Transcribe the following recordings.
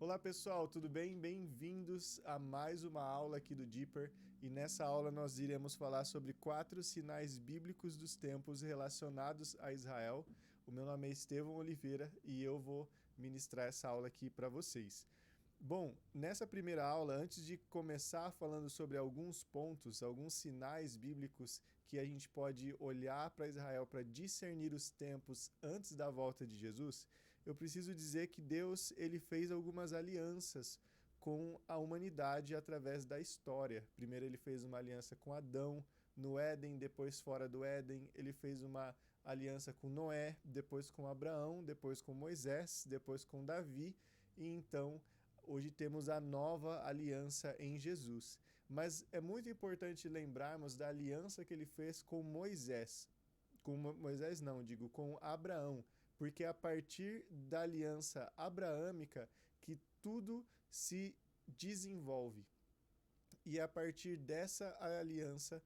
Olá pessoal, tudo bem? Bem-vindos a mais uma aula aqui do Deeper e nessa aula nós iremos falar sobre 4 sinais bíblicos dos tempos relacionados a Israel. O meu nome é Estevão Oliveira e eu vou ministrar essa aula aqui para vocês. Bom, nessa primeira aula, antes de começar falando sobre alguns pontos, alguns sinais bíblicos que a gente pode olhar para Israel para discernir os tempos antes da volta de Jesus, eu preciso dizer que Deus ele fez algumas alianças com a humanidade através da história. Primeiro ele fez uma aliança com Adão no Éden, depois fora do Éden, ele fez uma aliança com Noé, depois com Abraão, depois com Moisés, depois com Davi e então hoje temos a nova aliança em Jesus. Mas é muito importante lembrarmos da aliança que ele fez com Moisés. Com Moisés não, digo com Abraão. Porque é a partir da aliança abraâmica que tudo se desenvolve. E é a partir dessa aliança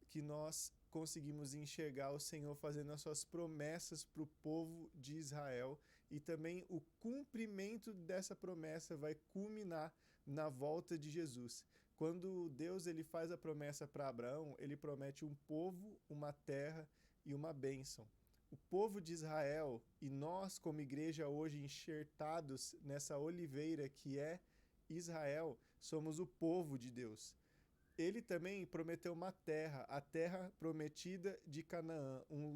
que nós conseguimos enxergar o Senhor fazendo as suas promessas para o povo de Israel e também o cumprimento dessa promessa vai culminar na volta de Jesus. Quando Deus ele faz a promessa para Abraão, ele promete um povo, uma terra e uma bênção. O povo de Israel e nós como igreja hoje enxertados nessa oliveira que é Israel, somos o povo de Deus. Ele também prometeu uma terra, a terra prometida de Canaã, um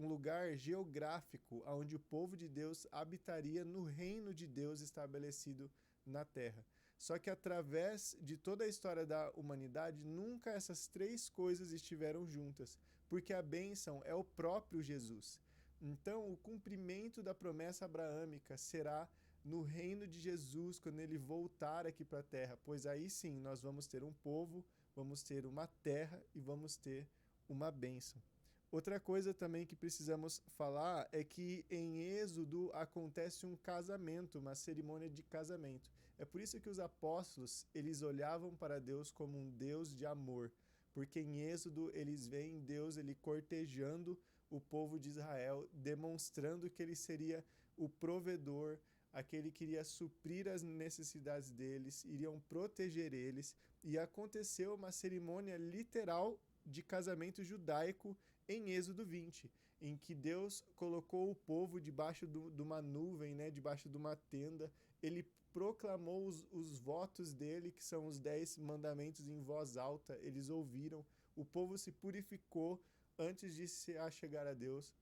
lugar geográfico onde o povo de Deus habitaria no reino de Deus estabelecido na terra. Só que através de toda a história da humanidade, nunca essas três coisas estiveram juntas, porque a bênção é o próprio Jesus. Então, o cumprimento da promessa abraâmica será no reino de Jesus, quando ele voltar aqui para a terra, pois aí sim nós vamos ter um povo, vamos ter uma terra e vamos ter uma bênção. Outra coisa também que precisamos falar é que em Êxodo acontece um casamento, uma cerimônia de casamento. É por isso que os apóstolos, eles olhavam para Deus como um Deus de amor, porque em Êxodo eles veem Deus ele cortejando o povo de Israel, demonstrando que ele seria o provedor, aquele que iria suprir as necessidades deles, iriam proteger eles, e aconteceu uma cerimônia literal de casamento judaico em Êxodo 20, em que Deus colocou o povo debaixo de uma nuvem, né, debaixo de uma tenda, ele proclamou os votos dele, que são os 10 mandamentos em voz alta, eles ouviram, o povo se purificou antes de se achegar a Deus.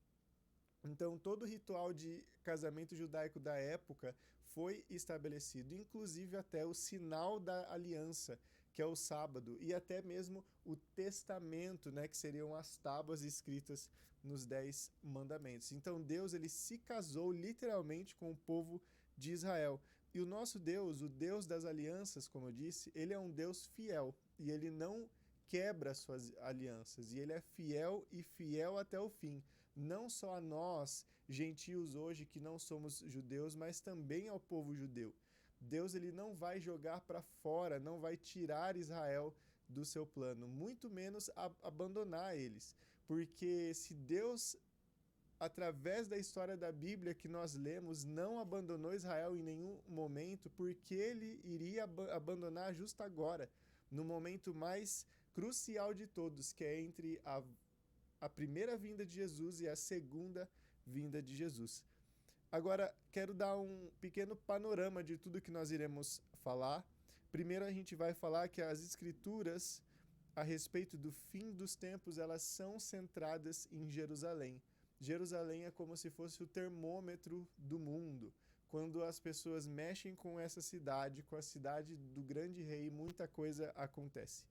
Então, todo o ritual de casamento judaico da época foi estabelecido, inclusive até o sinal da aliança, que é o sábado, e até mesmo o testamento, né, que seriam as tábuas escritas nos 10 mandamentos. Então, Deus ele se casou literalmente com o povo de Israel. E o nosso Deus, o Deus das alianças, como eu disse, ele é um Deus fiel, e ele não quebra suas alianças, e ele é fiel e fiel até o fim, não só a nós, gentios hoje que não somos judeus, mas também ao povo judeu. Deus ele não vai jogar para fora, não vai tirar Israel do seu plano, muito menos abandonar eles, porque se Deus através da história da Bíblia que nós lemos, não abandonou Israel em nenhum momento, porque ele iria abandonar justo agora, no momento mais crucial de todos, que é entre a primeira vinda de Jesus e a segunda vinda de Jesus. Agora, quero dar um pequeno panorama de tudo que nós iremos falar. Primeiro, a gente vai falar que as escrituras a respeito do fim dos tempos, elas são centradas em Jerusalém. Jerusalém é como se fosse o termômetro do mundo. Quando as pessoas mexem com essa cidade, com a cidade do grande rei, muita coisa acontece.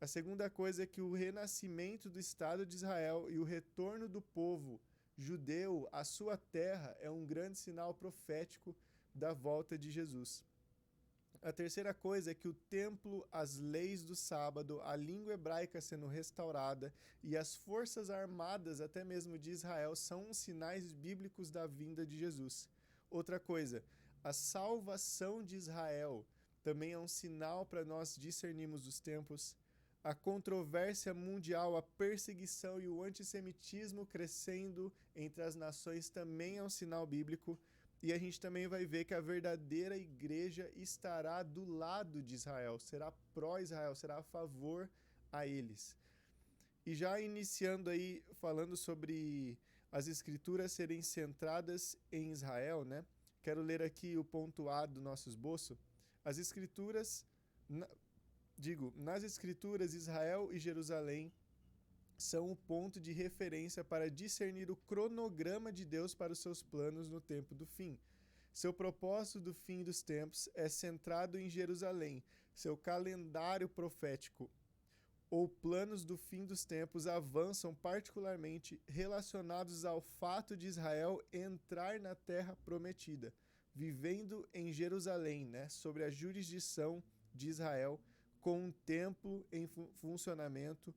A segunda coisa é que o renascimento do Estado de Israel e o retorno do povo judeu à sua terra é um grande sinal profético da volta de Jesus. A terceira coisa é que o templo, as leis do sábado, a língua hebraica sendo restaurada e as forças armadas, até mesmo de Israel, são sinais bíblicos da vinda de Jesus. Outra coisa, a salvação de Israel também é um sinal para nós discernirmos os tempos. A controvérsia mundial, a perseguição e o antissemitismo crescendo entre as nações também é um sinal bíblico. e a gente também vai ver que a verdadeira igreja estará do lado de Israel, será pró-Israel, será a favor a eles. E já iniciando aí, falando sobre as escrituras serem centradas em Israel, né? Quero ler aqui o ponto A do nosso esboço. As escrituras, nas escrituras, Israel e Jerusalém são o ponto de referência para discernir o cronograma de Deus para os seus planos no tempo do fim. Seu propósito do fim dos tempos é centrado em Jerusalém. Seu calendário profético ou planos do fim dos tempos avançam particularmente relacionados ao fato de Israel entrar na terra prometida, vivendo em Jerusalém, né, sobre a jurisdição de Israel, com um templo em funcionamento.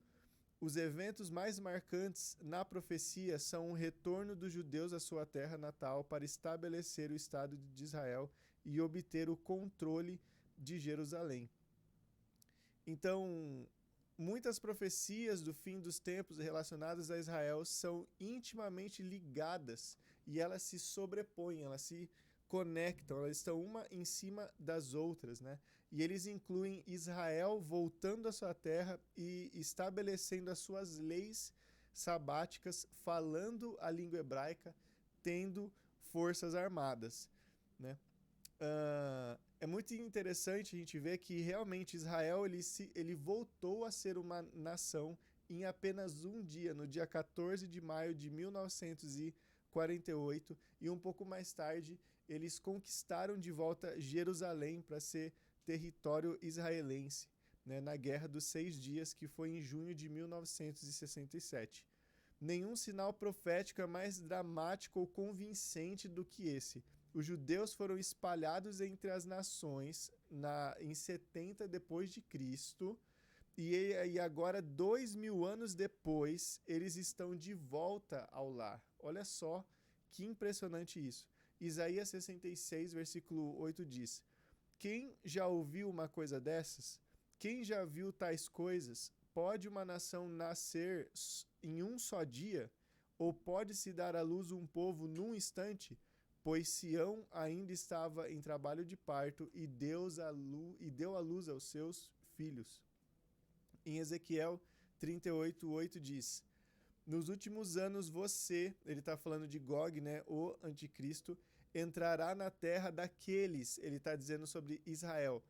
Os eventos mais marcantes na profecia são o retorno dos judeus à sua terra natal para estabelecer o Estado de Israel e obter o controle de Jerusalém. Então, muitas profecias do fim dos tempos relacionadas a Israel são intimamente ligadas e elas se sobrepõem, elas se conectam, elas estão uma em cima das outras, né? E eles incluem Israel voltando à sua terra e estabelecendo as suas leis sabáticas, falando a língua hebraica, tendo forças armadas, né? É muito interessante a gente ver que realmente Israel ele voltou a ser uma nação em apenas um dia, no dia 14 de maio de 1948, e um pouco mais tarde eles conquistaram de volta Jerusalém para ser território israelense, né, na Guerra dos 6 Dias, que foi em junho de 1967. Nenhum sinal profético é mais dramático ou convincente do que esse. Os judeus foram espalhados entre as nações em 70 depois de Cristo, e agora 2000 anos depois eles estão de volta ao lar. Olha só que impressionante isso. Isaías 66, versículo 8 diz: quem já ouviu uma coisa dessas? Quem já viu tais coisas? Pode uma nação nascer em um só dia? Ou pode-se dar à luz um povo num instante? Pois Sião ainda estava em trabalho de parto e deu à luz aos seus filhos. Em Ezequiel 38:8 diz: nos últimos anos ele está falando de Gog, né, o anticristo, entrará na terra daqueles, ele está dizendo sobre Israel,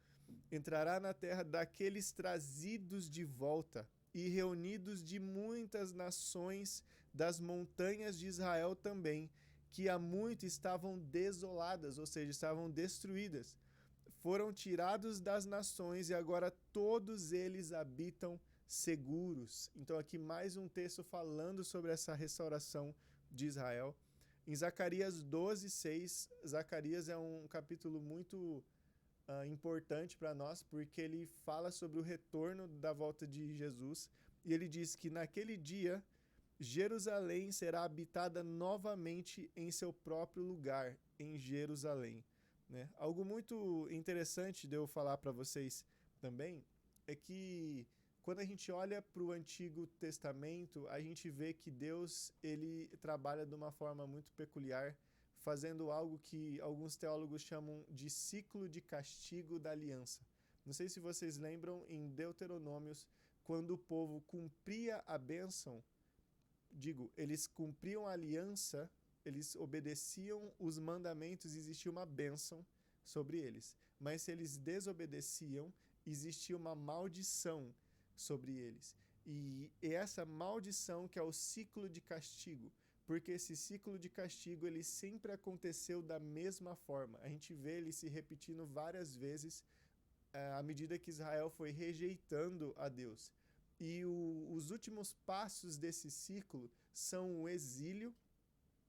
entrará na terra daqueles trazidos de volta e reunidos de muitas nações das montanhas de Israel também, que há muito estavam desoladas, ou seja, estavam destruídas. Foram tirados das nações e agora todos eles habitam seguros. Então aqui mais um texto falando sobre essa restauração de Israel. Em Zacarias 12:6, Zacarias é um capítulo muito importante para nós, porque ele fala sobre o retorno da volta de Jesus, e ele diz que naquele dia Jerusalém será habitada novamente em seu próprio lugar, em Jerusalém, né? Algo muito interessante de eu falar para vocês também é que quando a gente olha para o Antigo Testamento, a gente vê que Deus ele trabalha de uma forma muito peculiar, fazendo algo que alguns teólogos chamam de ciclo de castigo da aliança. Não sei se vocês lembram em Deuteronômios, quando o povo cumpria a bênção, eles cumpriam a aliança, eles obedeciam os mandamentos, existia uma bênção sobre eles. Mas se eles desobedeciam, existia uma maldição sobre eles. E essa maldição que é o ciclo de castigo, porque esse ciclo de castigo ele sempre aconteceu da mesma forma. A gente vê ele se repetindo várias vezes à medida que Israel foi rejeitando a Deus. E os últimos passos desse ciclo são o exílio,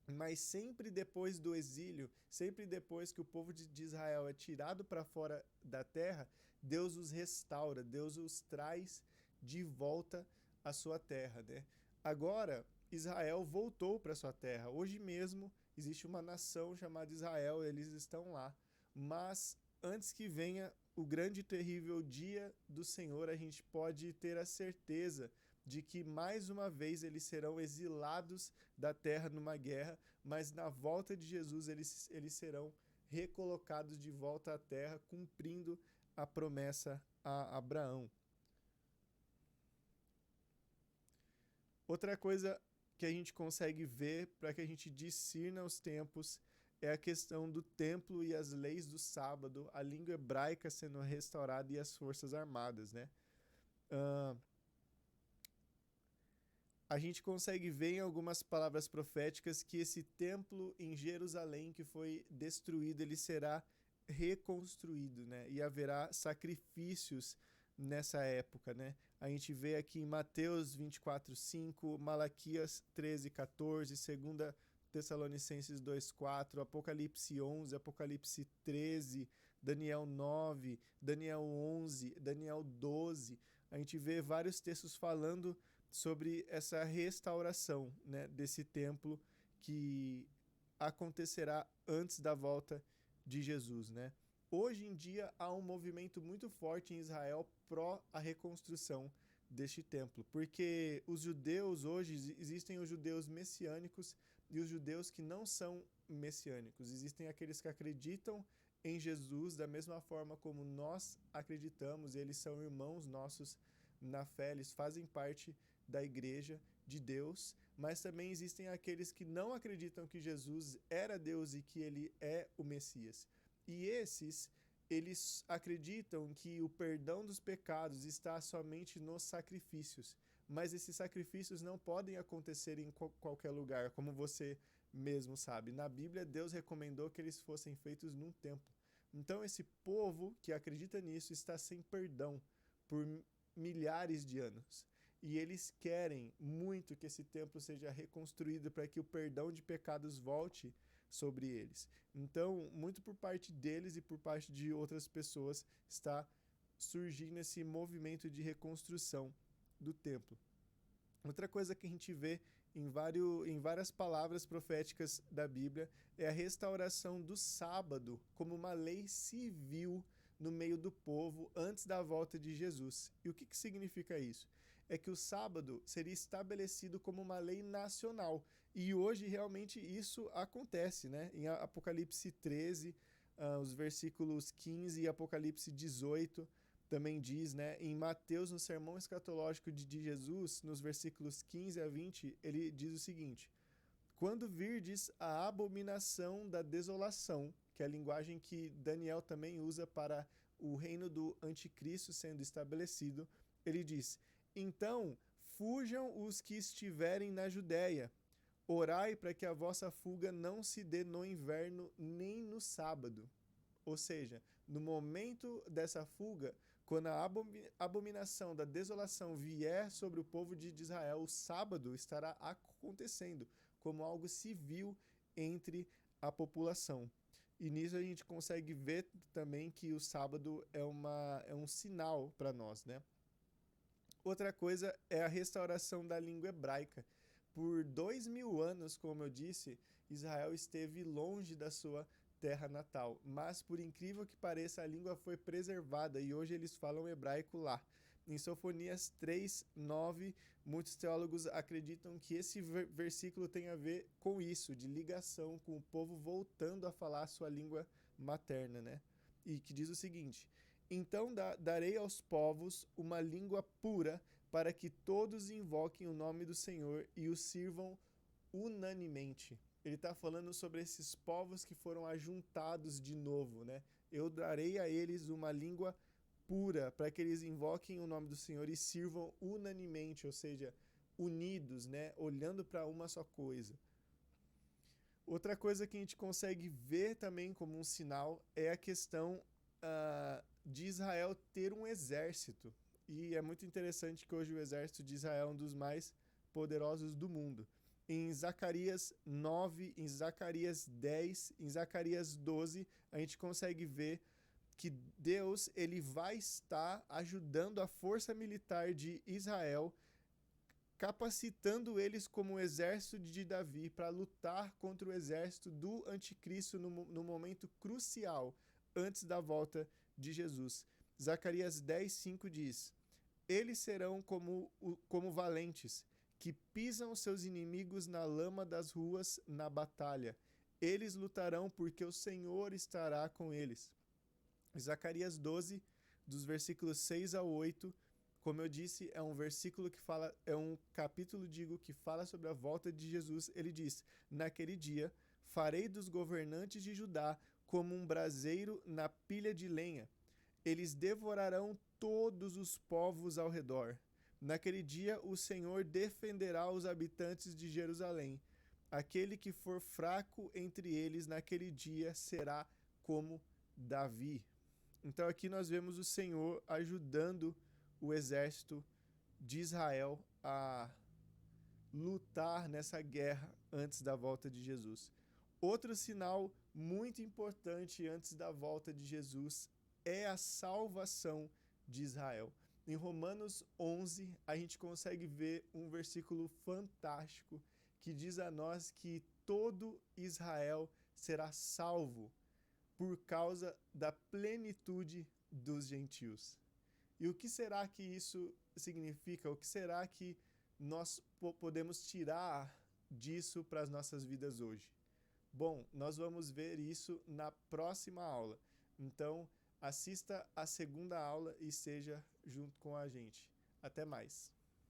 mas sempre depois do exílio, sempre depois que o povo de Israel é tirado para fora da terra, Deus os restaura, Deus os traz de volta à sua terra, né? Agora, Israel voltou para sua terra. Hoje mesmo existe uma nação chamada Israel, eles estão lá. Mas antes que venha o grande e terrível dia do Senhor, a gente pode ter a certeza de que mais uma vez eles serão exilados da terra numa guerra, mas na volta de Jesus eles serão recolocados de volta à terra, cumprindo a promessa a Abraão. Outra coisa que a gente consegue ver para que a gente discirna os tempos é a questão do templo e as leis do sábado, a língua hebraica sendo restaurada e as forças armadas, né? A gente consegue ver em algumas palavras proféticas que esse templo em Jerusalém que foi destruído, ele será reconstruído, né? E haverá sacrifícios nessa época, né? A gente vê aqui em Mateus 24:5, Malaquias 13:14, 2 Tessalonicenses 2:4, Apocalipse 11, Apocalipse 13, Daniel 9, Daniel 11, Daniel 12. A gente vê vários textos falando sobre essa restauração, né, desse templo que acontecerá antes da volta de Jesus, né? Hoje em dia há um movimento muito forte em Israel pró a reconstrução deste templo, porque os judeus hoje, existem os judeus messiânicos e os judeus que não são messiânicos. Existem aqueles que acreditam em Jesus da mesma forma como nós acreditamos, eles são irmãos nossos na fé, eles fazem parte da igreja de Deus, mas também existem aqueles que não acreditam que Jesus era Deus e que ele é o Messias. E eles acreditam que o perdão dos pecados está somente nos sacrifícios, mas esses sacrifícios não podem acontecer em qualquer lugar, como você mesmo sabe. Na Bíblia, Deus recomendou que eles fossem feitos num templo. Então, esse povo que acredita nisso está sem perdão por milhares de anos. E eles querem muito que esse templo seja reconstruído para que o perdão de pecados volte sobre eles. Então, muito por parte deles e por parte de outras pessoas, está surgindo esse movimento de reconstrução do templo. Outra coisa que a gente vê em várias palavras proféticas da Bíblia é a restauração do sábado como uma lei civil no meio do povo antes da volta de Jesus. E o que significa isso? É que o sábado seria estabelecido como uma lei nacional. E hoje realmente isso acontece, né? Em Apocalipse 13, os versículos 15 e Apocalipse 18 também diz, né? Em Mateus, no sermão escatológico de Jesus, nos versículos 15 a 20, ele diz o seguinte: quando virdes a abominação da desolação, que é a linguagem que Daniel também usa para o reino do anticristo sendo estabelecido, ele diz: então fujam os que estiverem na Judéia, orai para que a vossa fuga não se dê no inverno nem no sábado. Ou seja, no momento dessa fuga, quando a abominação da desolação vier sobre o povo de Israel, o sábado estará acontecendo como algo civil entre a população. E nisso a gente consegue ver também que o sábado é um sinal para nós, né? Outra coisa é a restauração da língua hebraica. Por 2000 anos, como eu disse, Israel esteve longe da sua terra natal, mas por incrível que pareça, a língua foi preservada e hoje eles falam hebraico lá. Em Sofonias 3:9, muitos teólogos acreditam que esse versículo tem a ver com isso, de ligação com o povo voltando a falar a sua língua materna, né? E que diz o seguinte: então darei aos povos uma língua pura, para que todos invoquem o nome do Senhor e o sirvam unanimemente. Ele está falando sobre esses povos que foram ajuntados de novo, né? Eu darei a eles uma língua pura, para que eles invoquem o nome do Senhor e sirvam unanimemente, ou seja, unidos, né? Olhando para uma só coisa. Outra coisa que a gente consegue ver também como um sinal é a questão de Israel ter um exército. E é muito interessante que hoje o exército de Israel é um dos mais poderosos do mundo. Em Zacarias 9, em Zacarias 10, em Zacarias 12, a gente consegue ver que Deus ele vai estar ajudando a força militar de Israel, capacitando eles como o exército de Davi para lutar contra o exército do anticristo no momento crucial, antes da volta de Jesus. Zacarias 10:5 diz: Eles serão como valentes, que pisam seus inimigos na lama das ruas na batalha. Eles lutarão porque o Senhor estará com eles. Zacarias 12, dos versículos 6 ao 8, como eu disse, é um versículo que fala, é um capítulo, que fala sobre a volta de Jesus. Ele diz: naquele dia, farei dos governantes de Judá como um braseiro na pilha de lenha. Eles devorarão todos os povos ao redor. Naquele dia, o Senhor defenderá os habitantes de Jerusalém. Aquele que for fraco entre eles naquele dia será como Davi. Então aqui nós vemos o Senhor ajudando o exército de Israel a lutar nessa guerra antes da volta de Jesus. Outro sinal muito importante antes da volta de Jesus é a salvação de Israel. Em Romanos 11, a gente consegue ver um versículo fantástico que diz a nós que todo Israel será salvo por causa da plenitude dos gentios. E o que será que isso significa? O que será que nós podemos tirar disso para as nossas vidas hoje? Bom, nós vamos ver isso na próxima aula. Então, assista a segunda aula e esteja junto com a gente. Até mais!